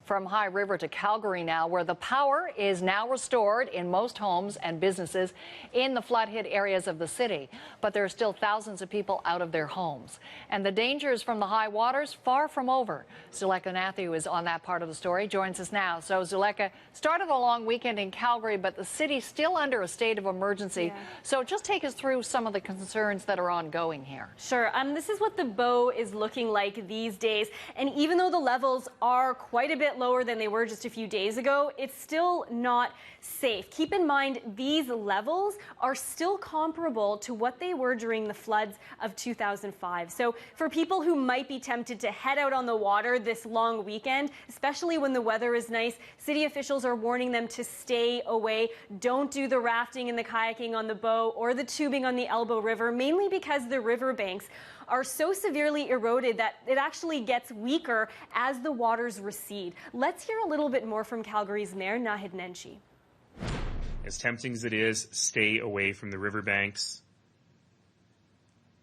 From High River to Calgary now, where the power is now restored in most homes and businesses in the flood-hit areas of the city. But there are still thousands of people out of their homes. And the dangers from the high waters far from over. Zuleka Matthew is on that part of the story, joins us now. So Zuleka, started a long weekend in Calgary, but the city's still under a state of emergency. Yeah. So just take us through some of the concerns that are ongoing here. Sure. This is what the bow is looking like these days. And even though the levels are quite a bit lower than they were just a few days ago, it's still not safe. Keep in mind, these levels are still comparable to what they were during the floods of 2005. So for people who might be tempted to head out on the water this long weekend, especially when the weather is nice, city officials are warning them to stay away. Don't do the rafting and the kayaking on the Bow or the tubing on the Elbow River, mainly because the riverbanks are so severely eroded that it actually gets weaker as the waters recede. Let's hear a little bit more from Calgary's Mayor, Nahid Nenshi. As tempting as it is, stay away from the riverbanks.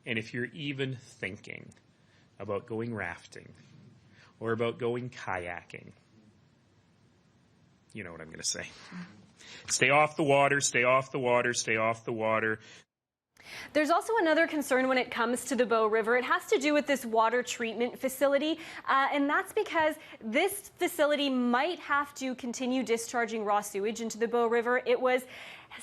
And if you're even thinking about going rafting or about going kayaking, you know what I'm going to say. Stay off the water, stay off the water, stay off the water. There's also another concern when it comes to the Bow River. It has to do with this water treatment facility, and that's because this facility might have to continue discharging raw sewage into the Bow River. It was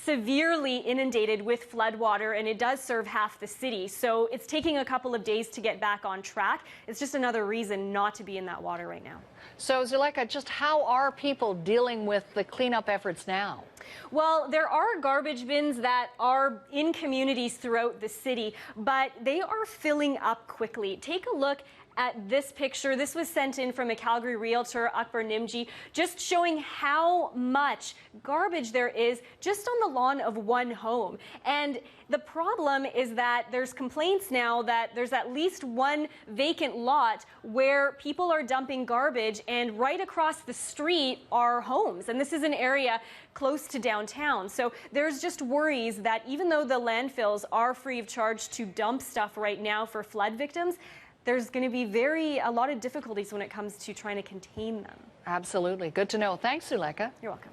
severely inundated with flood water, and it does serve half the city. So it's taking a couple of days to get back on track. It's just another reason not to be in that water right now. So Zuleka, just how are people dealing with the cleanup efforts now? Well, there are garbage bins that are in communities throughout the city, but they are filling up quickly. Take a look at this picture. This was sent in from a Calgary realtor, Akbar Nimji, just showing how much garbage there is just on the lawn of one home. And the problem is that there's complaints now that there's at least one vacant lot where people are dumping garbage, and right across the street are homes. And this is an area close to downtown. So there's just worries that even though the landfills are free of charge to dump stuff right now for flood victims, there's going to be a lot of difficulties when it comes to trying to contain them. Absolutely. Good to know. Thanks, Zuleka. You're welcome.